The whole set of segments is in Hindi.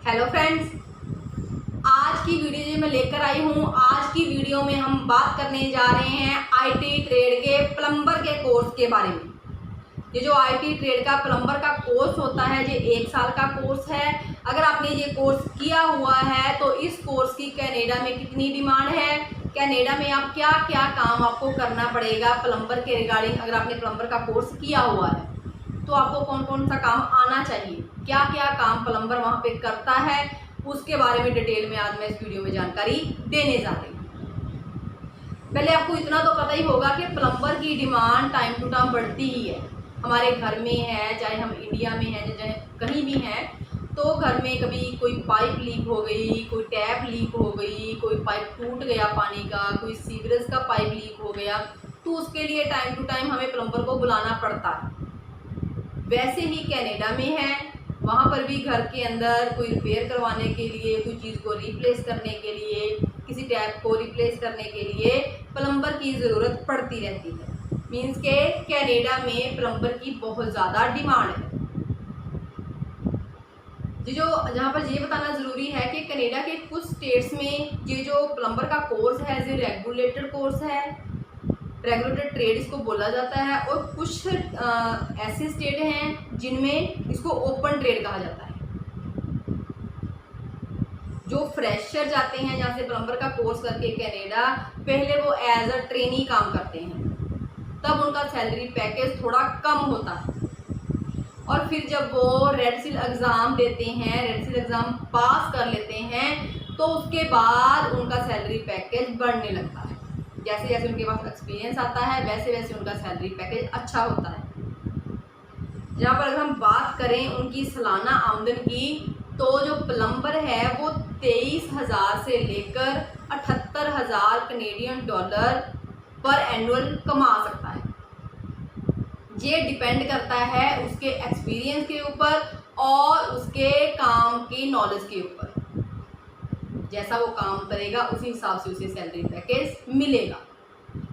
हेलो फ्रेंड्स, आज की वीडियो जो मैं लेकर आई हूँ, आज की वीडियो में हम बात करने जा रहे हैं आईटी ट्रेड के प्लम्बर के कोर्स के बारे में। ये जो आईटी ट्रेड का प्लम्बर का कोर्स होता है, ये 1 साल का कोर्स है। अगर आपने ये कोर्स किया हुआ है तो इस कोर्स की कनाडा में कितनी डिमांड है, कनाडा में आप क्या क्या काम आपको करना पड़ेगा प्लम्बर के रिगार्डिंग। अगर आपने प्लम्बर का कोर्स किया हुआ है तो आपको कौन कौन सा काम आना चाहिए, क्या क्या काम प्लम्बर वहाँ पे करता है, उसके बारे में डिटेल में आज मैं इस वीडियो में जानकारी देने जा रही हूँ। पहले आपको इतना तो पता ही होगा कि प्लम्बर की डिमांड टाइम टू टाइम बढ़ती ही है। हमारे घर में है, चाहे हम इंडिया में हैं, चाहे कहीं भी हैं, तो घर में कभी कोई पाइप लीक हो गई, कोई टैप लीक हो गई, कोई पाइप टूट गया पानी का, कोई सीवरेज का पाइप लीक हो गया, तो उसके लिए टाइम टू टाइम हमें प्लम्बर को बुलाना पड़ता है। वैसे ही कनाडा में है, वहाँ पर भी घर के अंदर कोई रिपेयर करवाने के लिए, कोई चीज़ को रिप्लेस करने के लिए, किसी टैप को रिप्लेस करने के लिए प्लम्बर की ज़रूरत पड़ती रहती है। मीन्स के कनाडा में प्लम्बर की बहुत ज़्यादा डिमांड है। जो जहाँ पर ये बताना ज़रूरी है कि कनाडा के कुछ स्टेट्स में ये जो प्लम्बर का कोर्स है, ये रेगुलेटेड कोर्स है, रेगुलेटेड ट्रेड इसको बोला जाता है। और कुछ ऐसे स्टेट हैं जिनमें इसको ओपन ट्रेड कहा जाता है। जो फ्रेशर जाते हैं जहाँ से प्लम्बर का कोर्स करके कनाडा, पहले वो एज अ ट्रेनी काम करते हैं, तब उनका सैलरी पैकेज थोड़ा कम होता है। और फिर जब वो रेड सील एग्ज़ाम देते हैं, रेड सील एग्ज़ाम पास कर लेते हैं, तो उसके बाद उनका सैलरी पैकेज बढ़ने लगता है। जैसे जैसे उनके पास एक्सपीरियंस आता है, वैसे वैसे उनका सैलरी पैकेज अच्छा होता है। जहाँ पर अगर हम बात करें उनकी सालाना आमदन की, तो जो प्लम्बर है वो 23,000 से लेकर 78,000 कनेडियन डॉलर पर एनुअल कमा सकता है। ये डिपेंड करता है उसके एक्सपीरियंस के ऊपर और उसके काम की नॉलेज के ऊपर। जैसा वो काम करेगा उसी हिसाब से उसे सैलरी पैकेज मिलेगा।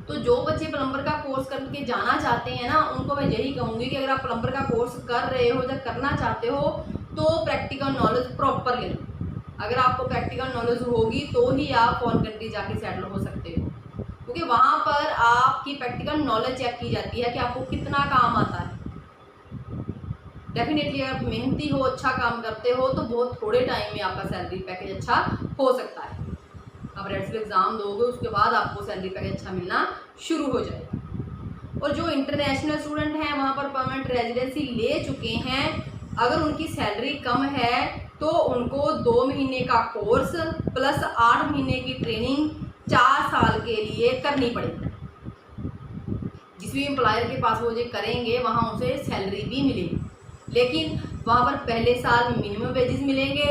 तो जो बच्चे प्लम्बर का कोर्स करके जाना चाहते हैं ना, उनको मैं यही कहूँगी कि अगर आप प्लम्बर का कोर्स कर रहे हो या करना चाहते हो तो प्रैक्टिकल नॉलेज प्रॉपर ले लो। अगर आपको प्रैक्टिकल नॉलेज होगी तो ही आप फॉरेन कंट्री जाके सेटल हो सकते हो, क्योंकि वहाँ पर आपकी प्रैक्टिकल नॉलेज चेक की जाती है कि आपको कितना काम आता है। डेफिनेटली अगर मेहनती हो, अच्छा काम करते हो, तो बहुत थोड़े टाइम में आपका सैलरी पैकेज अच्छा हो सकता है। आप रेड सील एग्ज़ाम दोगे, उसके बाद आपको सैलरी पैकेज अच्छा मिलना शुरू हो जाएगा। और जो इंटरनेशनल स्टूडेंट हैं, वहाँ पर परमानेंट रेजिडेंसी ले चुके हैं, अगर उनकी सैलरी कम है तो उनको 2 महीने का कोर्स प्लस 8 महीने की ट्रेनिंग 4 साल के लिए करनी पड़ेगी। जिस भी एम्प्लॉयर के पास वो ये करेंगे वहाँ उसे सैलरी भी मिलेगी, लेकिन वहाँ पर पहले साल मिनिमम वेजेस मिलेंगे,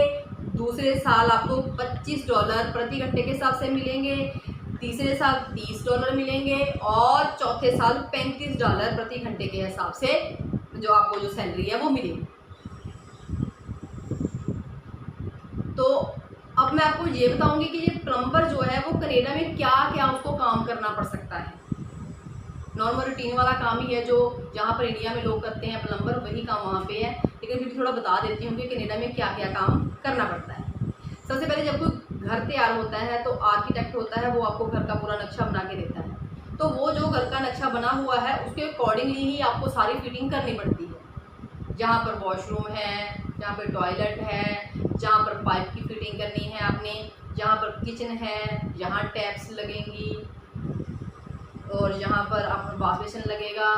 दूसरे साल आपको $25 प्रति घंटे के हिसाब से मिलेंगे, तीसरे साल $30 मिलेंगे और चौथे साल $35 प्रति घंटे के हिसाब से जो आपको जो सैलरी है वो मिलेगी। तो अब मैं आपको ये बताऊंगी कि ये प्लम्बर जो है वो कनाडा में क्या क्या उसको काम करना पड़ सकता है। नॉर्मल रूटीन वाला काम ही है जो जहाँ पर इंडिया में लोग करते हैं प्लम्बर, वही काम वहाँ पे है, लेकिन फिर भी थोड़ा बता देती हूँ कि कनाडा में क्या क्या काम करना पड़ता है। सबसे पहले जब कोई घर तैयार होता है तो आर्किटेक्ट होता है, वो आपको घर का पूरा नक्शा बना के देता है। तो वो जो घर का नक्शा बना हुआ है उसके अकॉर्डिंगली ही आपको सारी फिटिंग करनी पड़ती है। जहाँ पर वॉशरूम है, जहाँ पर टॉयलेट है, जहाँ पर पाइप की फिटिंग करनी है आपने, जहाँ पर किचन है, जहाँ टैप्स लगेंगी और यहाँ पर आपका वॉश बेसिन लगेगा,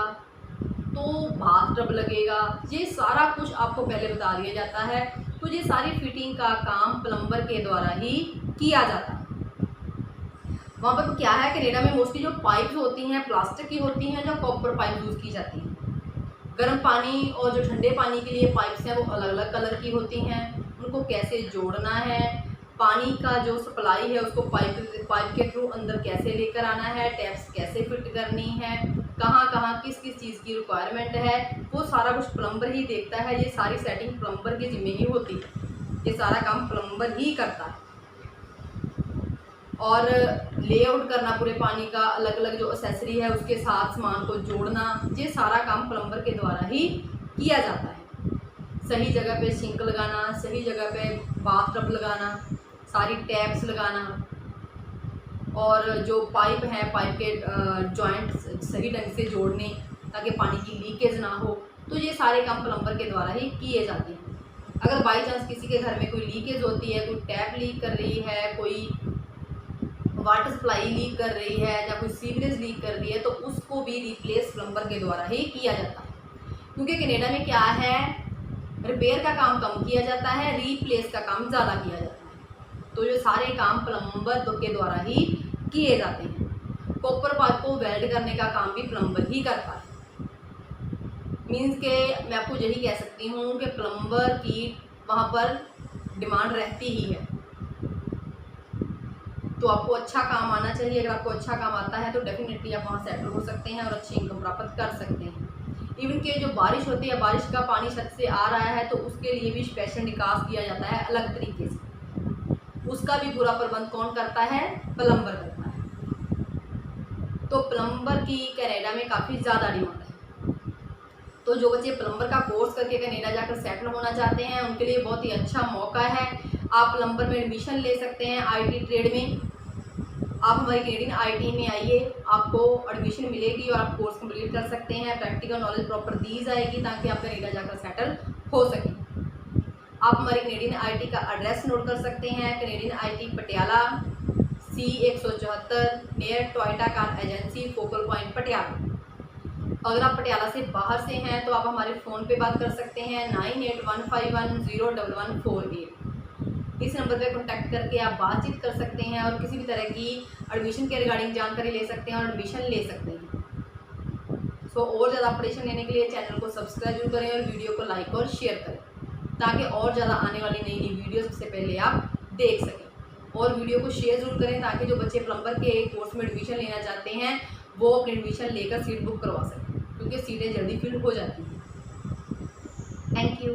तो बाथटब लगेगा, ये सारा कुछ आपको पहले बता दिया जाता है। तो ये सारी फिटिंग का काम प्लम्बर के द्वारा ही किया जाता है। वहाँ पर क्या है, कनाडा में मोस्टली जो पाइप्स होती हैं प्लास्टिक की होती हैं, जो कॉपर पाइप यूज़ की जाती हैं। गर्म पानी और जो ठंडे पानी के लिए पाइप्स हैं वो अलग अलग कलर की होती हैं। उनको कैसे जोड़ना है, पानी का जो सप्लाई है उसको पाइप के थ्रू अंदर कैसे लेकर आना है, टैप्स कैसे फिट करनी है, कहाँ कहाँ किस किस चीज़ की रिक्वायरमेंट है, वो सारा कुछ प्लम्बर ही देखता है। ये सारी सेटिंग प्लम्बर के जिम्मे ही होती है, ये सारा काम प्लम्बर ही करता है। और लेआउट करना पूरे पानी का, अलग अलग जो एक्सेसरी है उसके साथ सामान को जोड़ना, ये सारा काम प्लम्बर के द्वारा ही किया जाता है। सही जगह पे सिंक लगाना, सही जगह पे बाथटब लगाना, सारी टैप्स लगाना, और जो पाइप हैं पाइप के जॉइंट सही ढंग से जोड़ने ताकि पानी की लीकेज ना हो। तो ये सारे काम प्लम्बर के द्वारा ही किए जाते हैं। अगर बाई चांस किसी के घर में कोई लीकेज होती है, कोई टैप लीक कर रही है, कोई वाटर सप्लाई लीक कर रही है या कोई सीवरेज लीक कर रही है, तो उसको भी रिप्लेस प्लम्बर के द्वारा ही किया जाता है। क्योंकि कनाडा में क्या है, रिपेयर का काम कम किया जाता है, रिप्लेस का काम ज़्यादा किया जाता है। तो ये सारे काम प्लम्बर के द्वारा ही किए जाते हैं। कॉपर पाइप को वेल्ड करने का काम भी प्लम्बर ही करता है। मीन्स के मैं आपको यही कह सकती हूँ कि प्लम्बर की वहाँ पर डिमांड रहती ही है। तो आपको अच्छा काम आना चाहिए। अगर आपको अच्छा काम आता है तो डेफिनेटली आप वहाँ सेटल हो सकते हैं और अच्छी इनकम प्राप्त कर सकते हैं। इवन के जो बारिश होती है, बारिश का पानी छत से आ रहा है तो उसके लिए भी स्पेशल निकास किया जाता है अलग तरीके से। उसका भी पूरा प्रबंध कौन करता है? प्लम्बर करता है। तो प्लम्बर की कनाडा में काफ़ी ज़्यादा डिमांड है। तो जो बच्चे प्लम्बर का कोर्स करके कनाडा जाकर सेटल होना चाहते हैं उनके लिए बहुत ही अच्छा मौका है। आप प्लम्बर में एडमिशन ले सकते हैं आईटी ट्रेड में। आप हमारी कैनेडियन आईटी में आइए, आपको एडमिशन मिलेगी और आप कोर्स कंप्लीट कर सकते हैं। प्रैक्टिकल नॉलेज प्रॉपर दी जाएगी ताकि आप कनाडा जाकर सेटल हो सकें। आप हमारी कैनेडियन आईटी का एड्रेस नोट कर सकते हैं। Canadian IT Patiala C174 near Toyota car agency, focal point Patiala. अगर आप पटियाला से बाहर से हैं तो आप हमारे फ़ोन पे बात कर सकते हैं 9815101148। इस नंबर पे कॉन्टैक्ट करके आप बातचीत कर सकते हैं और किसी भी तरह की एडमिशन के रिगार्डिंग जानकारी ले सकते हैं और एडमिशन ले सकते हैं। सो और ज़्यादा अपडेशन लेने के लिए चैनल को सब्सक्राइब जरूर करें और वीडियो को लाइक और शेयर करें ताकि और ज़्यादा आने वाली नई नई वीडियो सबसे पहले आप देख सकें। और वीडियो को शेयर जरूर करें ताकि जो बच्चे प्लम्बर के कोर्स में एडमिशन लेना चाहते हैं वो अपनी एडमिशन लेकर सीट बुक करवा सकें, क्योंकि सीटें जल्दी फिल हो जाती हैं। Thank you.